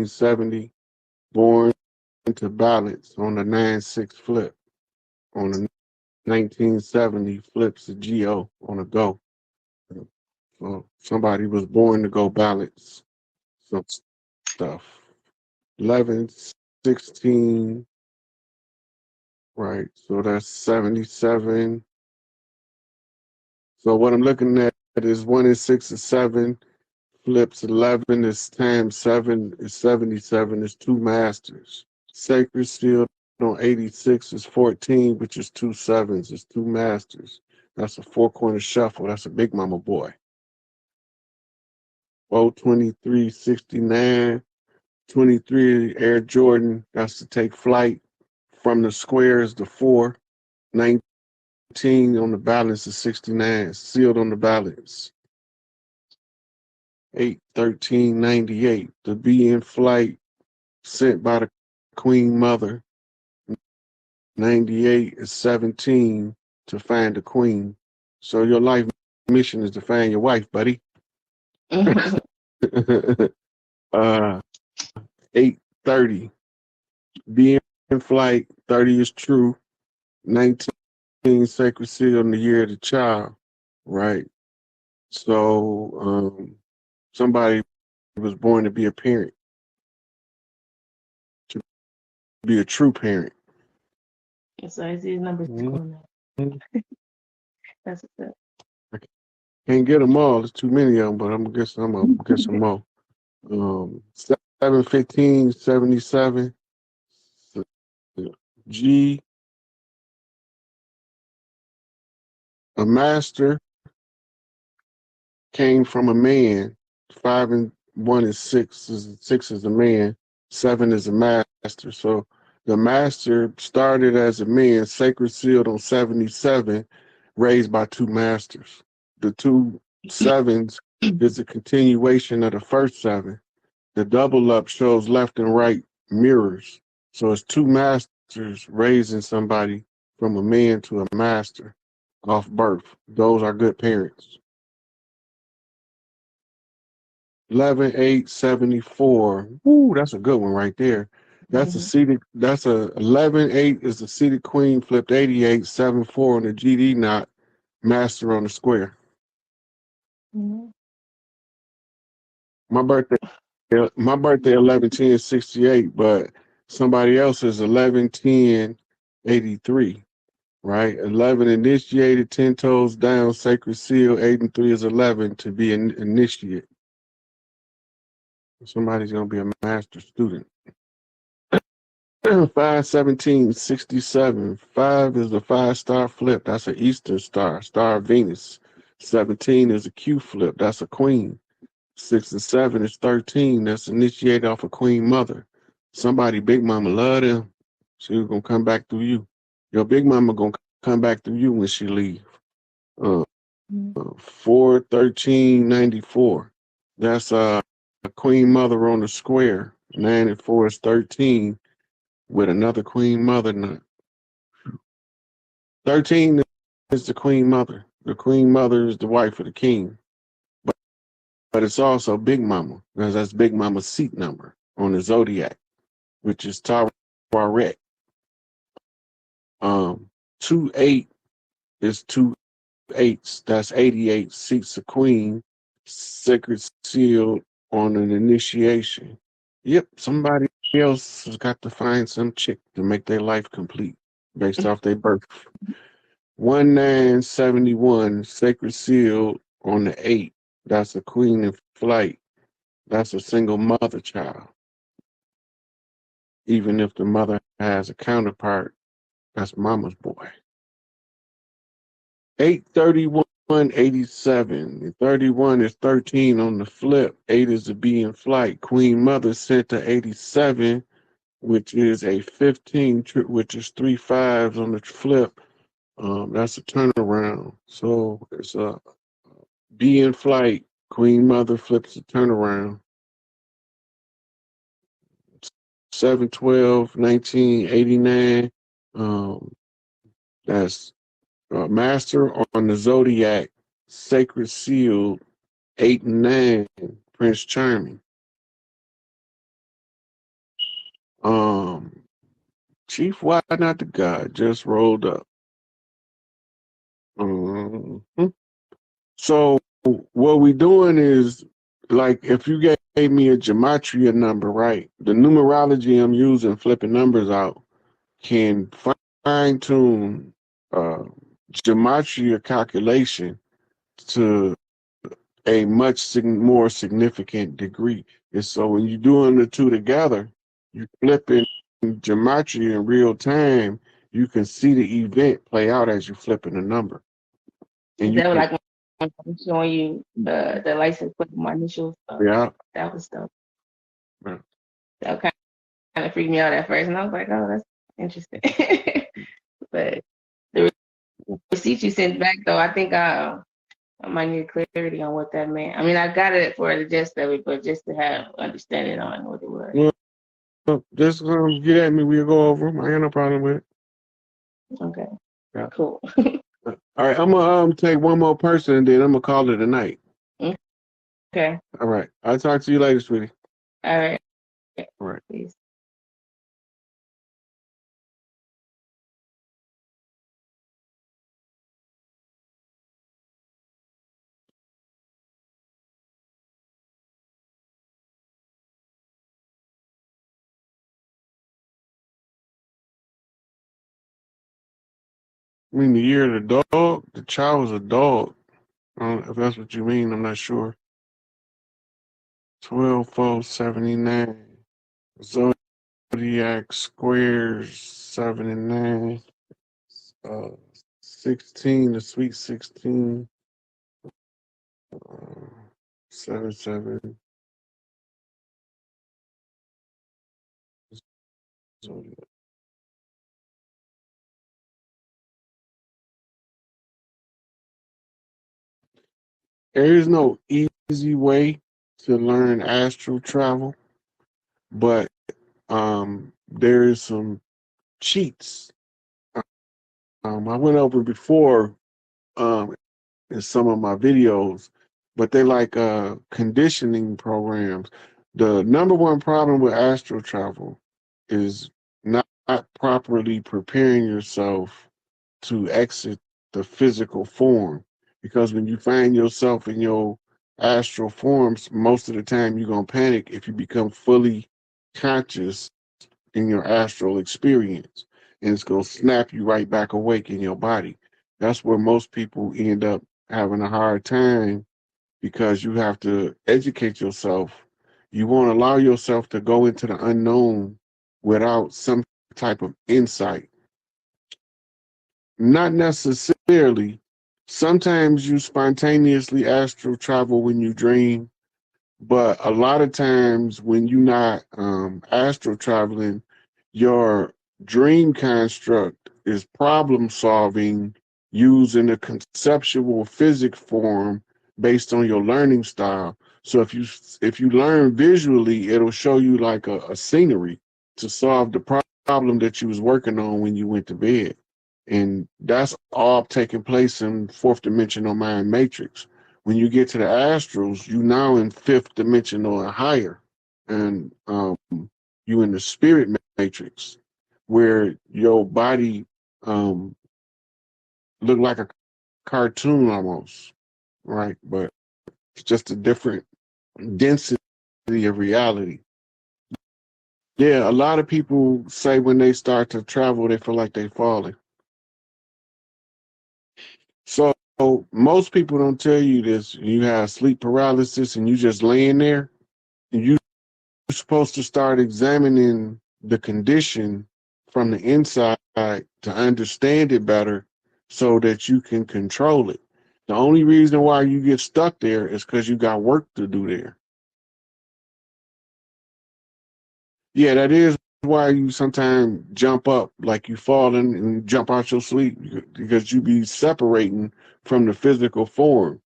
1970, born into balance on the 9-6 flip. On the 1970, flips a GO on a go. So somebody was born to go balance some stuff. 11, 16, right? So that's 77. So what I'm looking at is 1 and 6 is 7. Flips 11 is times 7 is 77. Is 2 masters. Sacred Seal on 86 is 14, which is 2 sevens. It's 2 masters. That's a 4-corner shuffle. That's a big mama boy. 023, 69. 23 Air Jordan. That's to take flight. From the square is the 4. 19 on the balance is 69. Sealed on the balance. 8, 13, 98. To be in flight, sent by the Queen Mother. 98 is 17 to find the Queen. So your life mission is to find your wife, buddy. 8:30. Be in flight. 30 is true. 19 Sacred Seal in the year of the child. Right. So somebody was born to be a parent. To be a true parent. So I see numbers on that. That's it. Can't get them all. There's too many of them, but I'm gonna get some more. 7, 15, 77. G. A master came from a man. 5 and 1 is 6. 6 is a man. 7 is a master. So the master started as a man, sacred sealed on 77, raised by 2 masters. The 2 sevens is a continuation of the first 7. The double up shows left and right mirrors. So it's 2 masters raising somebody from a man to a master off birth. Those are good parents. 11, 8, 74. Ooh, that's a good one right there. That's a seated, 11, 8 is the seated queen, flipped 88, 7, 4 on the GD knot, master on the square. My birthday 11, 10, 68, but somebody else is 11, 10, 83, right? 11 initiated, 10 toes down, sacred seal, 8 and 3 is 11 to be an initiate. Somebody's going to be a master student. 5, 17, 67. 5 is the 5-star flip. That's an Eastern star, star of Venus. 17 is a Q flip. That's a queen. 6 and 7 is 13. That's initiated off a queen mother. Somebody, big mama, love them. She's going to come back through you. Your big mama going to come back through you when she leave. 4, 13, 94. That's a queen mother on the square. 9 and 4 is 13 with another queen mother knot. 13 is the queen mother. The queen mother is the wife of the king. But it's also Big Mama, because that's Big Mama's seat number on the Zodiac, which is Tawaret. 2, 8 is 2 8s. That's 88 seats a queen, sacred seal on an initiation. Yep, somebody else has got to find some chick to make their life complete based off their birth. 1971, sacred seal on the 8. That's a queen in flight. That's a single mother child. Even if the mother has a counterpart, that's mama's boy. 8/31/87. 31 is 13 on the flip. 8 is to be in flight. Queen mother sent to 87, which is a 15, which is 3 5s on the flip. That's a turnaround. So it's a be in flight. Queen mother flips a turnaround. 7/12/1989. That's master on the Zodiac, sacred seal, 8 and 9, Prince Charming. Chief, why not the God? Just rolled up. Mhm. So what we doing is, like, if you gave me a gematria number, right? The numerology I'm using, flipping numbers out, can fine tune gematria calculation to a much more significant degree. And so when you're doing the two together, you flipping gematria in real time, you can see the event play out as you're flipping a number. And Is you that can, like when I'm showing you the license with my initials? yeah. That was dope. Yeah. That kind of freaked me out at first, and I was like, oh, that's interesting. But the receipt you sent back, though, I think I might need clarity on what that meant. I mean, I got it for the gist of it, but just to have understanding on what it was. Well, just get at me. We'll go over them. I got no problem with it. Okay, Yeah. cool. All right, I'm gonna take one more person, and then I'm gonna call it a night. Okay. All right. I'll talk to you later, sweetie. All right. All right. Please. I mean, the year of the dog. The child was a dog. I don't know if that's what you mean. I'm not sure. 12/4/79. Zodiac squares 79. 16, the sweet 16. 7/7. Zodiac. There is no easy way to learn astral travel, but there is some cheats. I went over before um, in some of my videos, but they like conditioning programs. The number one problem with astral travel is not properly preparing yourself to exit the physical form. Because when you find yourself in your astral forms, most of the time you're going to panic if you become fully conscious in your astral experience. And it's going to snap you right back awake in your body. That's where most people end up having a hard time because you have to educate yourself. You won't allow yourself to go into the unknown without some type of insight. Not necessarily. Sometimes you spontaneously astral travel when you dream, but a lot of times when you're not astral traveling, your dream construct is problem solving using a conceptual physic form based on your learning style. So if you learn visually, it'll show you like a scenery to solve the problem that you was working on when you went to bed. And that's all taking place in fourth dimensional mind matrix. When you get to the astrals, you now in fifth dimensional and higher, and you in the spirit matrix, where your body look like a cartoon almost, right? But it's just a different density of reality. Yeah, a lot of people say when they start to travel, they feel like they're falling. So most people don't tell you this. You have sleep paralysis and you just laying there, and you're supposed to start examining the condition from the inside to understand it better so that you can control it. The only reason why you get stuck there is because you got work to do there. Yeah, that is why you sometimes jump up like you falling and jump out your sleep because you be separating from the physical form.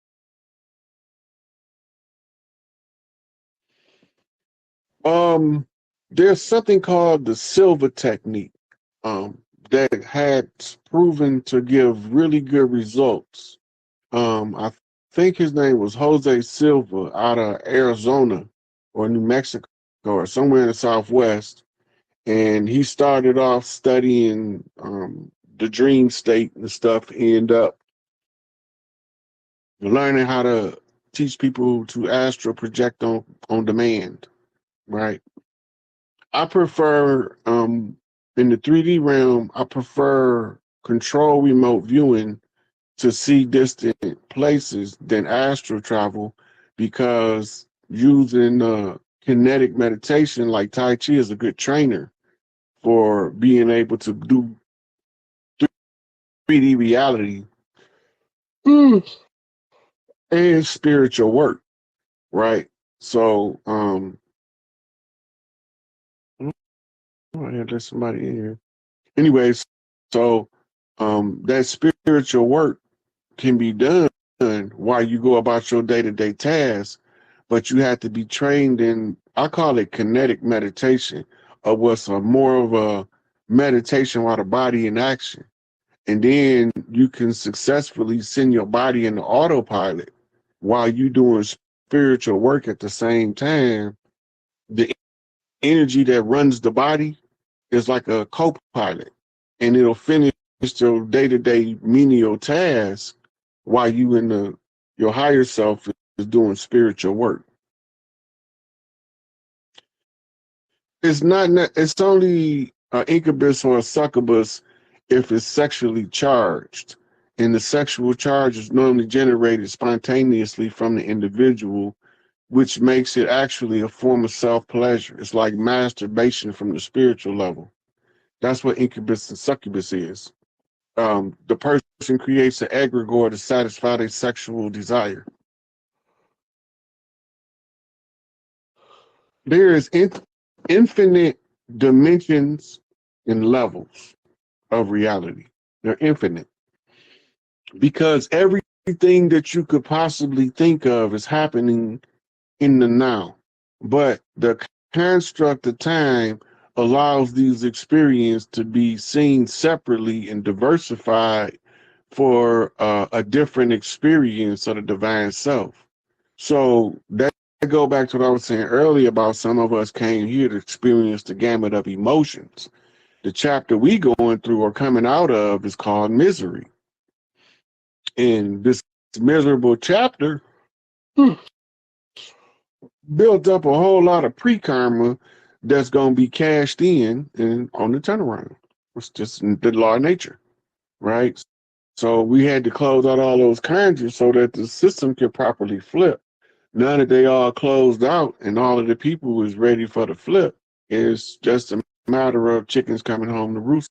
Um, there's something called the silver technique that had proven to give really good results. I think his name was Jose Silva out of Arizona or New Mexico or somewhere in the Southwest. And he started off studying the dream state and stuff, end up learning how to teach people to astral project on demand, right? I prefer in the 3D realm, I prefer control remote viewing to see distant places than astral travel, because using kinetic meditation like Tai Chi is a good trainer for being able to do 3D reality and spiritual work, right? So, oh, yeah, there's somebody in here. Anyways, so that spiritual work can be done while you go about your day-to-day tasks, but you have to be trained in, I call it kinetic meditation, or what's a more of a meditation while the body in action. And then you can successfully send your body into autopilot while you doing spiritual work at the same time. The energy that runs the body is like a co-pilot, and it'll finish your day-to-day menial tasks while you in your higher self is doing spiritual work. It's not. It's only an incubus or a succubus if it's sexually charged, and the sexual charge is normally generated spontaneously from the individual, which makes it actually a form of self-pleasure. It's like masturbation from the spiritual level. That's what incubus and succubus is. The person creates an egregore to satisfy their sexual desire. There is infinite dimensions and levels of reality. They're infinite because everything that you could possibly think of is happening in the now. But the construct of time allows these experiences to be seen separately and diversified for a different experience of the divine self. So that go back to what I was saying earlier about some of us came here to experience the gamut of emotions. The chapter we going through or coming out of is called misery. And this miserable chapter built up a whole lot of pre-karma that's going to be cashed in and on the turnaround. It's just the law of nature, right? So we had to close out all those conjures so that the system could properly flip. Now that they all closed out and all of the people was ready for the flip, it's just a matter of chickens coming home to roost.